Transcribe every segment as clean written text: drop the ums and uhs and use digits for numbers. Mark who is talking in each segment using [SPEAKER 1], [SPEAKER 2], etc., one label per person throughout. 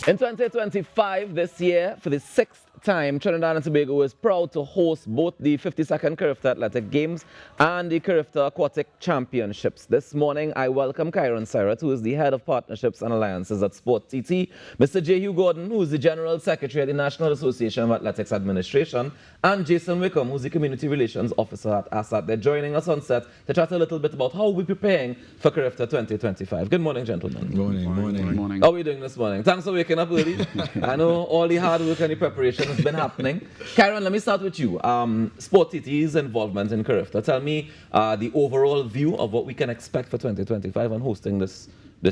[SPEAKER 1] In 2025, this year, for the sixth time, Trinidad and Tobago is proud to host both the 52nd CARIFTA Athletic Games and the CARIFTA Aquatic Championships. This morning, I welcome Kyron Syrat, who is the Head of Partnerships and Alliances at Sport TT, Mr. J. Hugh Gordon, who is the General Secretary at the National Association of Athletics Administration, and Jason Wickham, who's the Community Relations Officer at ASAT. They're joining us on set to chat a little bit about how we're preparing for CARIFTA 2025. Good morning, gentlemen.
[SPEAKER 2] Morning.
[SPEAKER 1] How are we doing this morning? Thanks for waking up early. I know all the hard work and the preparation has been happening. Kyron, let me start with you. Sport TT's involvement in CARIFTA. Tell me the overall view of what we can expect for 2025 and hosting this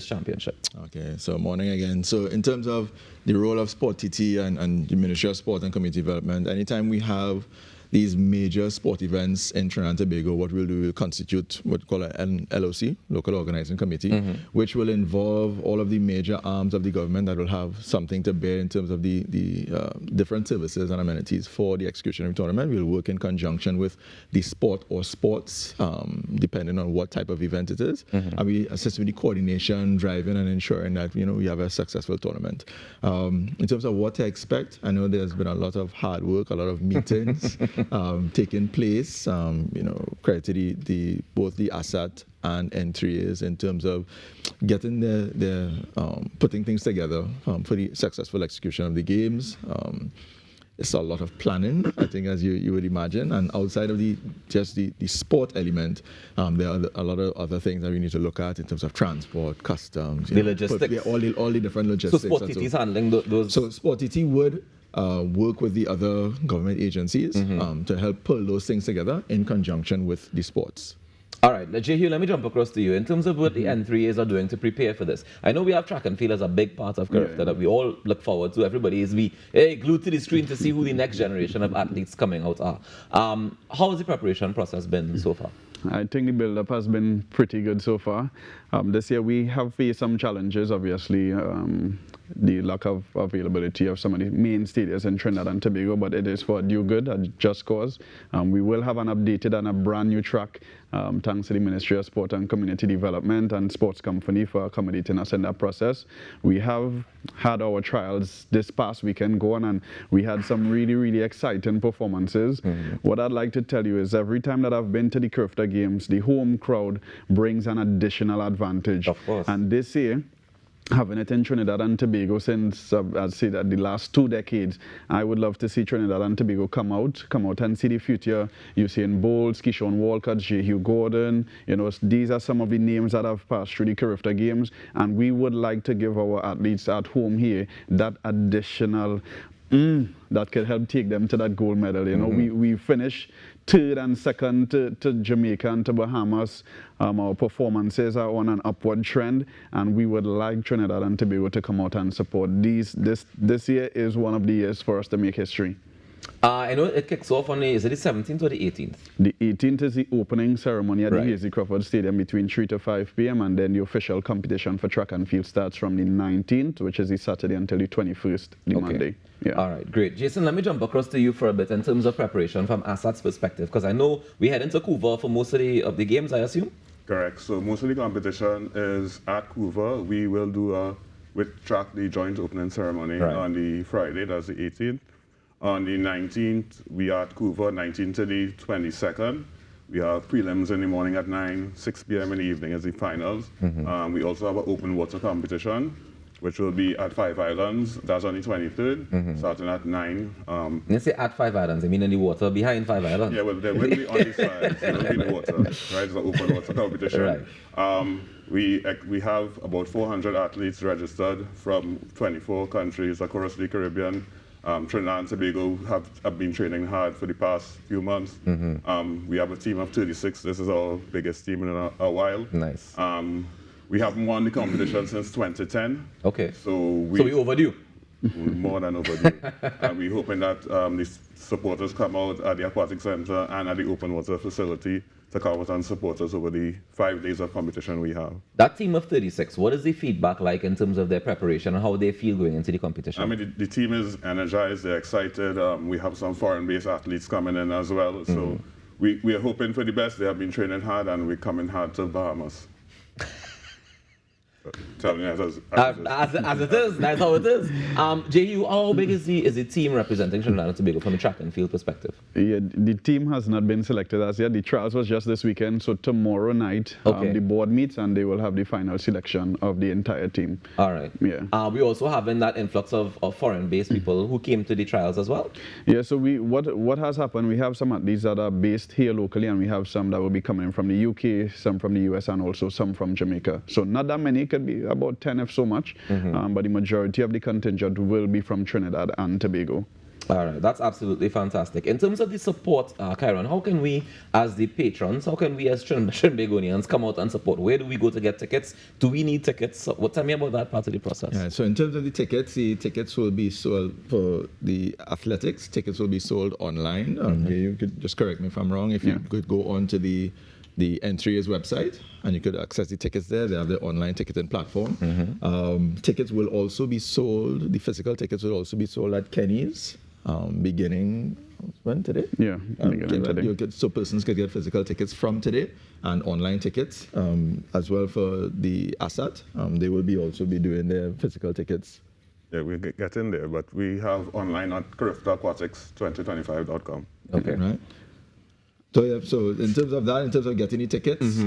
[SPEAKER 1] championship.
[SPEAKER 2] Okay, so morning again. So in terms of the role of Sport TT and the Ministry of Sport and Community Development, anytime we have these major sport events in Trinidad and Tobago, what we'll do, we'll constitute what we call an LOC, Local Organizing Committee, which will involve all of the major arms of the government that will have something to bear in terms of the different services and amenities for the execution of the tournament. We'll work in conjunction with the sport or sports, depending on what type of event it is. And we assist with the coordination, driving, and ensuring that we have a successful tournament. In terms of what to expect, I know there's been a lot of hard work, a lot of meetings taking place, credit to both the ASAT and N3As in terms of getting putting things together for the successful execution of the games. It's a lot of planning, I think, as you would imagine, and outside of just the sport element, there are a lot of other things that we need to look at in terms of transport, customs,
[SPEAKER 1] the logistics,
[SPEAKER 2] all the different logistics.
[SPEAKER 1] So Sport TT is handling those.
[SPEAKER 2] So Sport TT would work with the other government agencies to help pull those things together in conjunction with the sports.
[SPEAKER 1] All right, J. let me jump across to you. In terms of what the N3As are doing to prepare for this, I know we have track and field as a big part of CARIFTA that we all look forward to. Everybody is glued to the screen to see who the next generation of athletes coming out are. How has the preparation process been so far?
[SPEAKER 3] I think the build-up has been pretty good so far. This year we have faced some challenges, obviously, the lack of availability of some of the main stadiums in Trinidad and Tobago, but it is for due good, a just cause. We will have an updated and a brand new track, thanks to the Ministry of Sport and Community Development and Sports Company for accommodating us in that process. We have had our trials this past weekend going, and we had some really, really exciting performances. What I'd like to tell you is every time that I've been to the CARIFTA Games, the home crowd brings an additional advantage.
[SPEAKER 1] Of course.
[SPEAKER 3] And this year, having it in Trinidad and Tobago since, I'd say that the last 2 decades, I would love to see Trinidad and Tobago come out and see the future. Usain Bolt, Keyshawn Walcott, J. Hugh Gordon, these are some of the names that have passed through the CARIFTA Games, and we would like to give our athletes at home here that additional that could help take them to that gold medal. We finished third and second to Jamaica and to Bahamas. Our performances are on an upward trend, and we would like Trinidad and Tobago to come out and support these. This year is one of the years for us to make history.
[SPEAKER 1] I know it kicks off on is it the 17th or the 18th?
[SPEAKER 3] The 18th is the opening ceremony at the Hazy Crawford Stadium between 3 to 5 p.m. and then the official competition for track and field starts from the 19th, which is the Saturday, until the 21st, the Monday. Yeah.
[SPEAKER 1] All right, great. Jason, let me jump across to you for a bit in terms of preparation from ASAT's perspective, because I know we head into Couva for most of the games, I assume?
[SPEAKER 4] Correct. So most of the competition is at Couva. We will do with track the joint opening ceremony on the Friday, that's the 18th. On the 19th, we are at Couva, 19th to the 22nd. We have prelims in the morning at 9, 6 p.m. in the evening as the finals. We also have an open water competition, which will be at 5 Islands. That's on the 23rd, starting at 9.
[SPEAKER 1] When you say at 5 Islands, I mean in the water behind 5 Islands?
[SPEAKER 4] Yeah, well, they will be on the sides. It will be in the water, right? It's an open water competition. We have about 400 athletes registered from 24 countries across the Caribbean. Trinidad and Tobago have been training hard for the past few months. We have a team of 36. This is our biggest team in a while.
[SPEAKER 1] Nice.
[SPEAKER 4] We haven't won the competition since 2010.
[SPEAKER 1] Okay.
[SPEAKER 4] So
[SPEAKER 1] we overdue.
[SPEAKER 4] More than overdue. And we're hoping that the supporters come out at the Aquatic Center and at the open water facility to come out and support us over the 5 days of competition we have.
[SPEAKER 1] That team of 36, what is the feedback like in terms of their preparation and how they feel going into the competition?
[SPEAKER 4] I mean, the team is energized, they're excited. We have some foreign-based athletes coming in as well. So we are hoping for the best. They have been training hard and we're coming hard to Bahamas. Tell me as it is.
[SPEAKER 1] As it is, that's how it is. JU, how big is the team representing Trinidad and Tobago from a track and field perspective?
[SPEAKER 3] Yeah, the team has not been selected as yet. The trials was just this weekend, so tomorrow night the board meets and they will have the final selection of the entire team.
[SPEAKER 1] All right.
[SPEAKER 3] Yeah.
[SPEAKER 1] We also having that influx of foreign-based people who came to the trials as well.
[SPEAKER 3] Yeah. So what has happened? We have some athletes that are based here locally, and we have some that will be coming from the UK, some from the US, and also some from Jamaica. So not that many. It could be about 10 if so much, but the majority of the contingent will be from Trinidad and Tobago.
[SPEAKER 1] All right, that's absolutely fantastic. In terms of the support, Kyron, how can we, as the patrons, how can we as Trinbagonians come out and support? Where do we go to get tickets? Do we need tickets? So, tell me about that part of the process.
[SPEAKER 2] Yeah, so in terms of the tickets will be sold for the athletics. Tickets will be sold online. You could just correct me if I'm wrong. If you could go on to the N3's website, and you could access the tickets there. They have the online ticketing platform. Tickets will also be sold, the physical tickets will also be sold at Kenny's, beginning, when, today?
[SPEAKER 3] Yeah, beginning today.
[SPEAKER 2] So persons could get physical tickets from today, and online tickets, as well for the ASAT. They will also be doing their physical tickets.
[SPEAKER 4] Yeah, we'll get in there, but we have online at CARIFTA Aquatics2025.com.
[SPEAKER 1] Okay.
[SPEAKER 2] Right. So in terms of that, in terms of getting the tickets,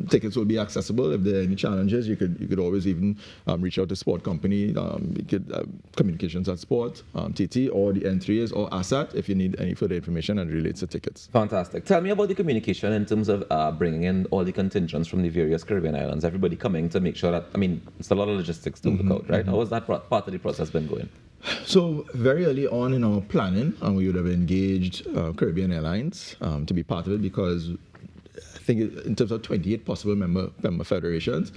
[SPEAKER 2] tickets will be accessible. If there are any challenges, you could always even reach out to Sport Company, you could Communications at Sport, TT, or the N3s or ASAT if you need any further information and relates to tickets.
[SPEAKER 1] Fantastic. Tell me about the communication in terms of bringing in all the contingents from the various Caribbean islands, everybody coming to make sure that, I mean, it's a lot of logistics to look out, right? How has that part of the process been going?
[SPEAKER 2] So very early on in our planning, we would have engaged Caribbean Airlines to be part of it, because I think in terms of 28 possible member federations,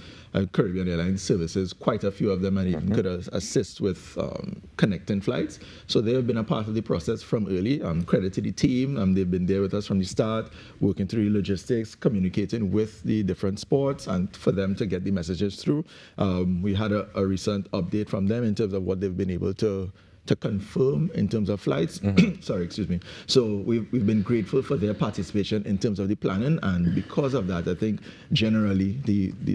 [SPEAKER 2] Caribbean Airlines services quite a few of them, and even could assist with connecting flights. So they have been a part of the process from early. Credit to the team. They've been there with us from the start, working through logistics, communicating with the different sports, and for them to get the messages through. We had a recent update from them in terms of what they've been able to confirm in terms of flights. Sorry, excuse me. So we've been grateful for their participation in terms of the planning, and because of that, I think generally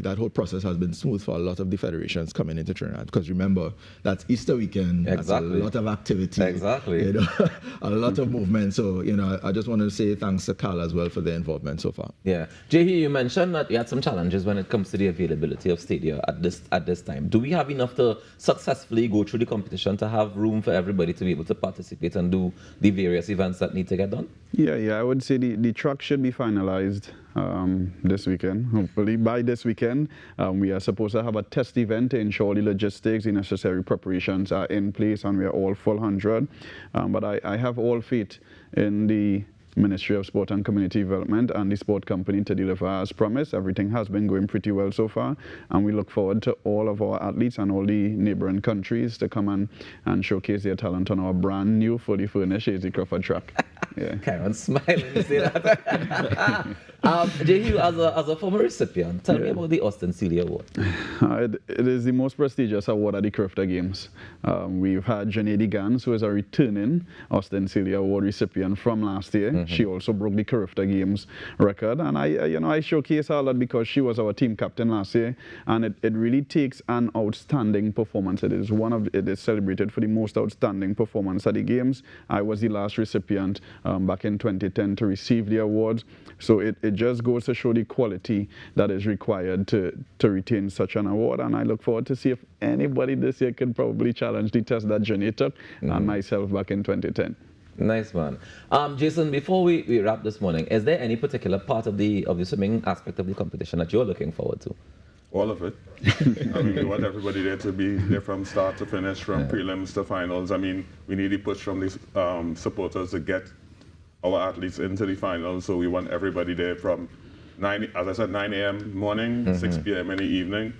[SPEAKER 2] that whole process has been smooth for a lot of the federations coming into Trinidad. Because remember, that's Easter weekend.
[SPEAKER 1] Exactly.
[SPEAKER 2] That's a lot of activity.
[SPEAKER 1] Exactly.
[SPEAKER 2] A lot of movement. So I just want to say thanks to Carl as well for their involvement so far.
[SPEAKER 1] Yeah, Jehi, you mentioned that you had some challenges when it comes to the availability of stadia at this time. Do we have enough to successfully go through the competition to have room for everybody to be able to participate and do the various events that need to get done?
[SPEAKER 3] Yeah, I would say the track should be finalized this weekend. Hopefully by this weekend, we are supposed to have a test event to ensure the logistics, the necessary preparations are in place, and we are all full 100. But I have all faith in the Ministry of Sport and Community Development and the sport company to deliver as promised. Everything has been going pretty well so far, and we look forward to all of our athletes and all the neighboring countries to come and showcase their talent on our brand new fully furnished Easy Crawford track. Yeah.
[SPEAKER 1] Karen, smile when you say that. Jehu, as a former recipient, tell me about the Austin Celia Award.
[SPEAKER 3] It is the most prestigious award at the CARIFTA Games. We've had Janady Gans, who is a returning Austin Celia Award recipient from last year. She also broke the CARIFTA Games record, and I showcase her a lot because she was our team captain last year, and it really takes an outstanding performance. It is celebrated for the most outstanding performance at the Games. I was the last recipient back in 2010 to receive the award, so it just goes to show the quality that is required to retain such an award, and I look forward to see if anybody this year can probably challenge the test that Jenny took and myself back in 2010.
[SPEAKER 1] Nice one. Jason, before we wrap this morning, is there any particular part of the swimming aspect of the competition that you're looking forward to?
[SPEAKER 4] All of it. I mean, we want everybody there to be there from start to finish, from prelims to finals. I mean, we need a push from these supporters to get our athletes into the finals, so we want everybody there from 9 a.m. morning, 6 p.m. in the evening.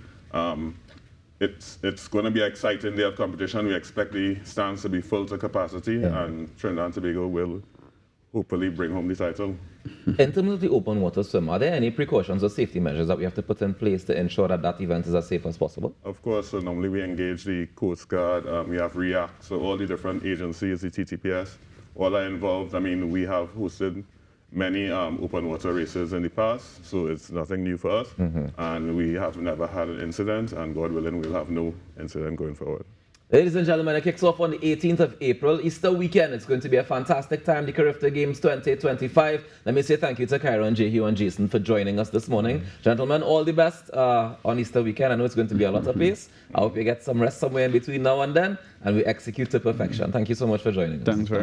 [SPEAKER 4] It's going to be an exciting day of competition. We expect the stands to be full to capacity, and Trinidad and Tobago will hopefully bring home the title.
[SPEAKER 1] In terms of the open water swim, are there any precautions or safety measures that we have to put in place to ensure that event is as safe as possible?
[SPEAKER 4] Of course, so normally we engage the Coast Guard, we have REACT, so all the different agencies, the TTPS, all are involved. I mean, we have hosted many open water races in the past, so it's nothing new for us. And we have never had an incident, and God willing, we'll have no incident going forward.
[SPEAKER 1] Ladies and gentlemen, it kicks off on the 18th of April, Easter weekend. It's going to be a fantastic time, the CARIFTA Games 2025. Let me say thank you to Kyron, Jehu, and Jason for joining us this morning. Gentlemen, all the best on Easter weekend. I know it's going to be a lot of pace. I hope you get some rest somewhere in between now and then, and we execute to perfection. Thank you so much for joining us.
[SPEAKER 3] Thanks very much.